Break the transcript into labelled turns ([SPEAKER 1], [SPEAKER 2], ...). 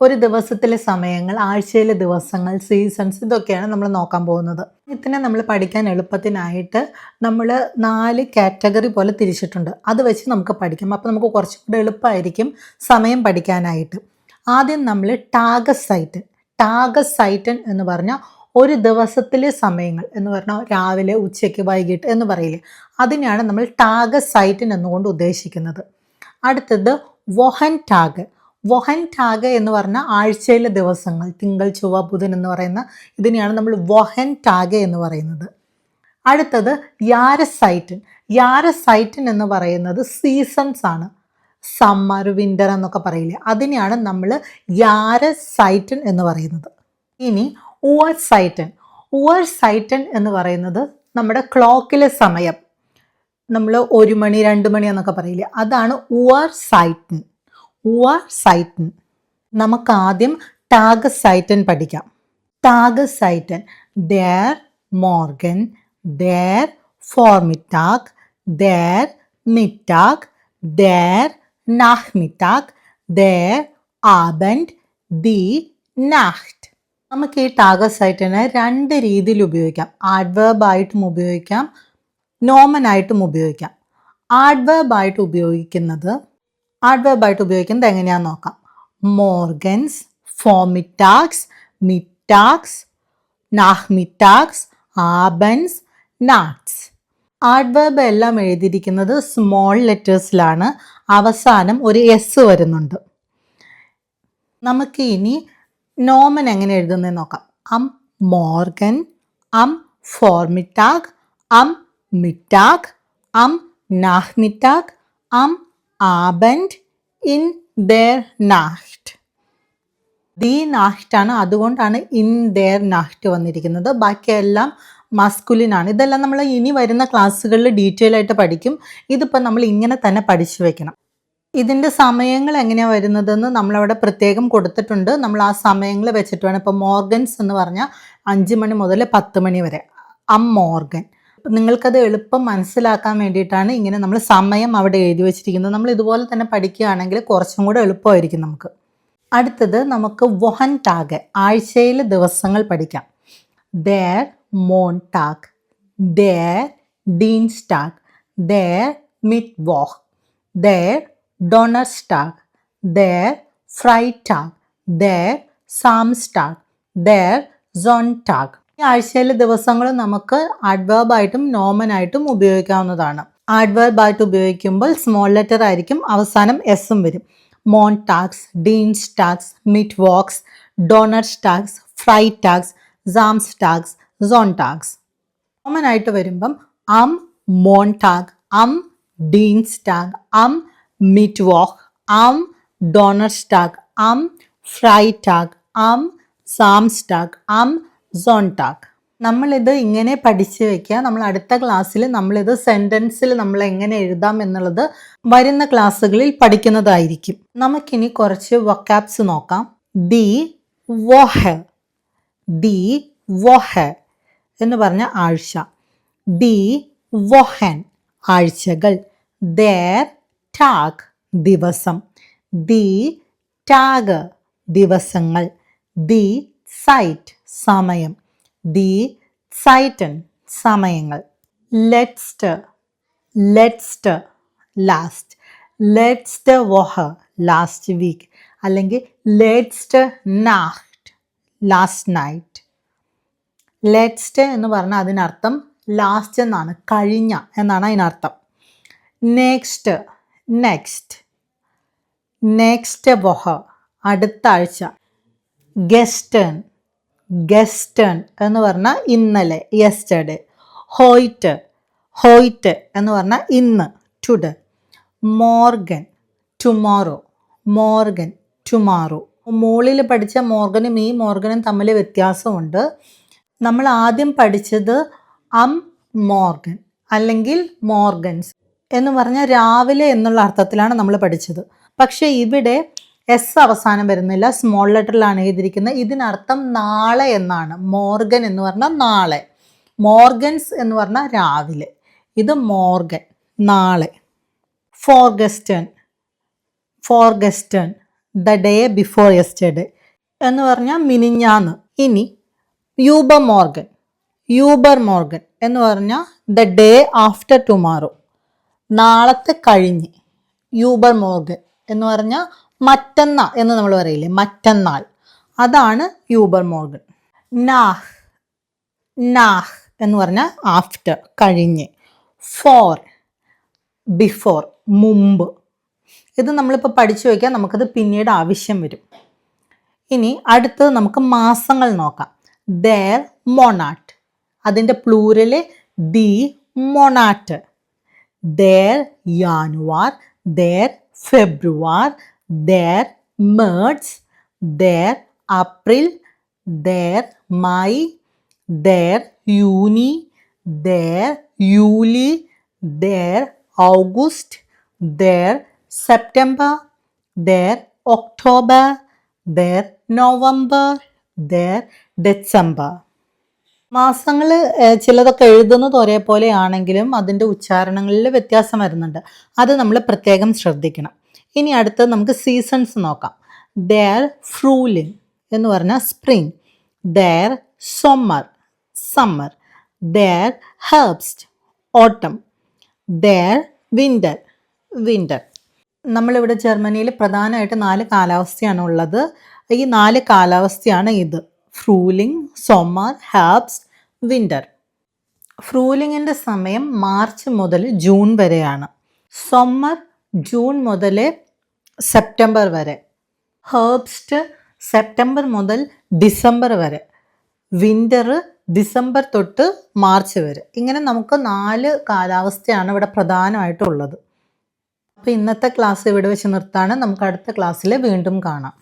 [SPEAKER 1] ഒരു ദിവസത്തിലെ സമയങ്ങൾ, ആഴ്ചയിലെ ദിവസങ്ങൾ, സീസൺസ് ഇതൊക്കെയാണ് നമ്മൾ നോക്കാൻ പോകുന്നത്. ഇതിനെ നമ്മൾ പഠിക്കാൻ എളുപ്പത്തിനായിട്ട് നമ്മൾ 4 കാറ്റഗറി പോലെ തിരിച്ചിട്ടുണ്ട്. അത് വെച്ച് നമുക്ക് പഠിക്കാം. അപ്പോൾ നമുക്ക് കുറച്ചും കൂടെ എളുപ്പമായിരിക്കും സമയം പഠിക്കാനായിട്ട്. ആദ്യം നമ്മൾ ടാഗസൈറ്റൻ എന്ന് പറഞ്ഞാൽ ഒരു ദിവസത്തിലെ സമയങ്ങൾ എന്ന് പറഞ്ഞാൽ രാവിലെ, ഉച്ചയ്ക്ക്, വൈകിട്ട് എന്ന് പറയില്ലേ, അതിനെയാണ് നമ്മൾ ടാഗസൈറ്റൻ എന്നുകൊണ്ട് ഉദ്ദേശിക്കുന്നത്. അടുത്തത് വൊഹൻ ടാഗ് എന്ന് പറഞ്ഞാൽ ആഴ്ചയിലെ ദിവസങ്ങൾ, തിങ്കൾ, ചൊവ്വ, ബുധൻ എന്ന് പറയുന്ന ഇതിനെയാണ് നമ്മൾ വൊഹൻ ടാഗ് എന്ന് പറയുന്നത്. അടുത്തത് യാരസൈറ്റൻ എന്ന് പറയുന്നത് സീസൺസ് ആണ്. സമ്മർ, വിൻ്റർ എന്നൊക്കെ പറയില്ലേ, അതിനെയാണ് നമ്മൾ യാരസൈറ്റൻ എന്ന് പറയുന്നത്. ഇനി ഉവർസൈറ്റൻ എന്ന് പറയുന്നത് നമ്മുടെ ക്ലോക്കിലെ സമയം, നമ്മൾ 1 മണി 2 മണി എന്നൊക്കെ പറയില്ലേ, അതാണ് ഉവർസൈറ്റൻ. നമുക്ക് ആദ്യം ടാഗസൈറ്റൻ പഠിക്കാം. ടാഗസൈറ്റൻ: der Morgen, der Vormittag, der Mittag, der Nachmittag, der Abend, die Nacht. നമുക്ക് ഈ ടാഗസൈറ്റനെ 2 രീതിയിൽ ഉപയോഗിക്കാം. ആഡ്വേർബ് ആയിട്ടും ഉപയോഗിക്കാം, നോമൻ ആയിട്ടും ഉപയോഗിക്കാം. ആഡ്വേർബ് ആയിട്ട് ഉപയോഗിക്കുന്നത് എങ്ങനെയാണെന്ന് നോക്കാം. മോർഗൻസ്, ഫോർമിറ്റാഗ്സ്, മിറ്റാഗ്സ്, നാഹ്മിറ്റാഗ്സ്, ആബൻസ്, നാട്ട്സ്. ആഡ്വേർബ് എല്ലാം എഴുതിയിരിക്കുന്നത് സ്മോൾ ലെറ്റേഴ്സിലാണ്. അവസാനം ഒരു എസ് വരുന്നുണ്ട്. നമുക്ക് ഇനി നോമൻ എങ്ങനെ എഴുതുന്നതെന്ന് നോക്കാം. മോർഗൻ, ഫോർമിറ്റാഗ്, മിറ്റാഗ്, നാഹ്മിറ്റാഗ്, ആബൻഡ്, ഇൻ ദെർ നാഹ്റ്റ്. ദി നാഹ്റ്റ് ആണ്, അതുകൊണ്ടാണ് ഇൻ ദെർ നാഹ്റ്റ് വന്നിരിക്കുന്നത്. ബാക്കിയെല്ലാം മസ്കുലിൻ ആണ്. ഇതെല്ലാം നമ്മൾ ഇനി വരുന്ന ക്ലാസ്സുകളിൽ ഡീറ്റെയിൽ ആയിട്ട് പഠിക്കും. ഇതിപ്പോൾ നമ്മൾ ഇങ്ങനെ തന്നെ പഠിച്ചു വെക്കണം. ഇതിൻ്റെ സമയങ്ങൾ എങ്ങനെയാണ് വരുന്നതെന്ന് നമ്മളവിടെ പ്രത്യേകം കൊടുത്തിട്ടുണ്ട്. നമ്മൾ ആ സമയങ്ങൾ വെച്ചിട്ട് വേണം. ഇപ്പോൾ മോർഗൻസ് എന്ന് പറഞ്ഞാൽ 5 മണി മുതൽ 10 മണി വരെ മോർഗൻ. നിങ്ങൾക്കത് എളുപ്പം മനസ്സിലാക്കാൻ വേണ്ടിയിട്ടാണ് ഇങ്ങനെ നമ്മൾ സമയം അവിടെ എഴുതി വെച്ചിരിക്കുന്നത്. നമ്മൾ ഇതുപോലെ തന്നെ പഠിക്കുകയാണെങ്കിൽ കുറച്ചും കൂടെ എളുപ്പമായിരിക്കും നമുക്ക്. അടുത്തത് നമുക്ക് വൊഹൻ ടാഗ്, ആഴ്ചയിലെ ദിവസങ്ങൾ പഠിക്കാം. der Montag, der Dienstag, der Mittwoch, der Donnerstag, der Freitag, der Samstag, der Sonntag. ഈ ആഴ്ചയിലെ ദിവസങ്ങൾ നമുക്ക് ആഡ്വേർബായിട്ടും നോമനായിട്ടും ഉപയോഗിക്കാവുന്നതാണ്. ആഡ്വേർബായിട്ട് ഉപയോഗിക്കുമ്പോൾ സ്മോൾ ലെറ്റർ ആയിരിക്കും, അവസാനം എസും വരും. മോൺടാഗ്സ്, ഡീൻസ്റ്റാഗ്സ്, മിറ്റ്വോക്സ്, ഡോണർസ്റ്റാഗ്സ്, ഫ്രൈറ്റാഗ്സ്, സാംസ്റ്റാഗ്സ്, സോൺടാഗ്സ്. നോമനായിട്ട് വരുമ്പം മോൺടാഗ്, ഡീൻസ്റ്റാഗ്, മിറ്റ്വോക്ക്, ഡോണർസ്റ്റാഗ്, ഫ്രൈറ്റാഗ്, സാംസ്റ്റാഗ്, സോൺടാഗ്. നമ്മളിത് ഇങ്ങനെ പഠിച്ചു വെക്കുക. നമ്മൾ അടുത്ത ക്ലാസ്സിൽ നമ്മളിത് സെൻറ്റൻസിൽ നമ്മൾ എങ്ങനെ എഴുതാം എന്നുള്ളത് വരുന്ന ക്ലാസ്സുകളിൽ പഠിക്കുന്നതായിരിക്കും. നമുക്കിനി കുറച്ച് വൊക്കാബ്സ് നോക്കാം. ദി വൊഹ എന്ന് പറഞ്ഞ ആഴ്ച. ദി വൊഹൻ ആഴ്ചകൾ. ദർ ടാഗ് ദിവസം. ദി ടാഗ് ദിവസങ്ങൾ. ദി സൈറ്റ് സമയം. ദി സൈറ്റൻ സമയങ്ങൾ. ലെറ്റ്സ്റ്റ് ലാസ്റ്റ്. ലെറ്റ്സ്റ്റ് വൊഹ ലാസ്റ്റ് വീക്ക്, അല്ലെങ്കിൽ ലെറ്റ്സ്റ്റ് നാഹ്റ്റ് ലാസ്റ്റ് നൈറ്റ്. ലെറ്റ്സ്റ്റ് എന്ന് പറഞ്ഞാൽ അതിനർത്ഥം ലാസ്റ്റ് എന്നാണ്, കഴിഞ്ഞ എന്നാണ് അതിനർത്ഥം. നെക്സ്റ്റ് വൊഹ അടുത്ത ആഴ്ച. ഗസ്റ്റേൺ എന്ന് പറഞ്ഞാൽ ഇന്നലെ, യെസ്റ്റർഡേ. ഹോയ്റ്റ് എന്ന് പറഞ്ഞാൽ ഇന്ന്, ടുഡേ. Morgan tomorrow. മുകളിൽ പഠിച്ച മോർഗനും ഈ മോർഗനും തമ്മിൽ വ്യത്യാസമുണ്ട്. നമ്മൾ ആദ്യം പഠിച്ചത് മോർഗൻ അല്ലെങ്കിൽ മോർഗൻസ് എന്ന് പറഞ്ഞാൽ രാവിലെ എന്നുള്ള അർത്ഥത്തിലാണ് നമ്മൾ പഠിച്ചത്. പക്ഷേ ഇവിടെ എസ് അവസാനം വരുന്നില്ല, സ്മോൾ ലെറ്ററിലാണ് എഴുതിയിരിക്കുന്നത്. ഇതിനർത്ഥം നാളെ എന്നാണ്. മോർഗൻ എന്ന് പറഞ്ഞാൽ നാളെ, മോർഗൻസ് എന്ന് പറഞ്ഞാൽ രാവിലെ. ഇത് മോർഗൻ നാളെ. ഫോർഗസ്റ്റേൺ ദ ഡേ ബിഫോർ യെസ്റ്റർഡേ എന്ന് പറഞ്ഞാൽ മിനിഞ്ഞാന്ന്. ഇനി യൂബർ മോർഗൻ എന്ന് പറഞ്ഞാൽ ദ ഡേ ആഫ്റ്റർ ടുമാറോ, നാളത്തെ കഴിഞ്ഞ്. യൂബർ മോർഗൻ എന്ന് പറഞ്ഞാൽ മറ്റന്നാൾ എന്ന് നമ്മൾ പറയില്ലേ, മറ്റന്നാൾ, അതാണ് യൂബർ മോർഗൻ. നാഹ് എന്ന് പറഞ്ഞാൽ ആഫ്റ്റർ, കഴിഞ്ഞ്. ഫോർ, ബിഫോർ, മുമ്പ്. ഇത് നമ്മളിപ്പോൾ പഠിച്ചു വയ്ക്കാൻ നമുക്കത് പിന്നീട് ആവശ്യം വരും. ഇനി അടുത്തത് നമുക്ക് മാസങ്ങൾ നോക്കാം. ദേർ മൊണാട്ട്, അതിൻ്റെ പ്ലൂരല് ദി മൊണാറ്റ്. ദേർ യാനുവാർ, ദേർ ഫെബ്രുവാർ, ദേർ മേർച്ച്, ദേർ ഏപ്രിൽ, ദേർ മെയ്, ദേർ യൂനി, ദേർ യൂലി, ദേർ ഓഗസ്റ്റ്, ദേർ സെപ്റ്റംബർ, ദേർ ഒക്ടോബർ, ദേർ നവംബർ, ദേർ ഡിസംബർ. മാസങ്ങൾ ചിലതൊക്കെ എഴുതുന്നത് ഒരേപോലെ ആണെങ്കിലും അതിൻ്റെ ഉച്ചാരണങ്ങളിൽ വ്യത്യാസം വരുന്നുണ്ട്. അത് നമ്മൾ പ്രത്യേകം ശ്രദ്ധിക്കണം. ഇനി അടുത്തത് നമുക്ക് സീസൺസ് നോക്കാം. ദേർ ഫ്രൂലിംഗ് എന്ന് പറഞ്ഞാൽ സ്പ്രിംഗ്. There summer. ദേർ ഹെർബ്സ്റ്റ്, ഓട്ടം. There winter. നമ്മളിവിടെ ജർമ്മനിയിൽ പ്രധാനമായിട്ട് 4 കാലാവസ്ഥയാണ് ഉള്ളത്. ഈ 4 കാലാവസ്ഥയാണ് ഇത്: ഫ്രൂലിംഗ്, സമ്മർ, ഹെർബ്സ്റ്റ്, വിൻ്റർ. ഫ്രൂലിങ്ങിൻ്റെ സമയം മാർച്ച് മുതൽ ജൂൺ വരെയാണ്. സമ്മർ ജൂൺ മുതൽ സെപ്റ്റംബർ വരെ. ഹെർബ്സ്റ്റ് സെപ്റ്റംബർ മുതൽ ഡിസംബർ വരെ. വിൻ്റർ ഡിസംബർ തൊട്ട് മാർച്ച് വരെ. ഇങ്ങനെ നമുക്ക് 4 കാലാവസ്ഥയാണ് ഇവിടെ പ്രധാനമായിട്ടുള്ളത്. അപ്പോൾ ഇന്നത്തെ ക്ലാസ് ഇവിടെ വെച്ച് നിർത്താണ്. നമുക്ക് അടുത്ത ക്ലാസ്സിൽ വീണ്ടും കാണാം.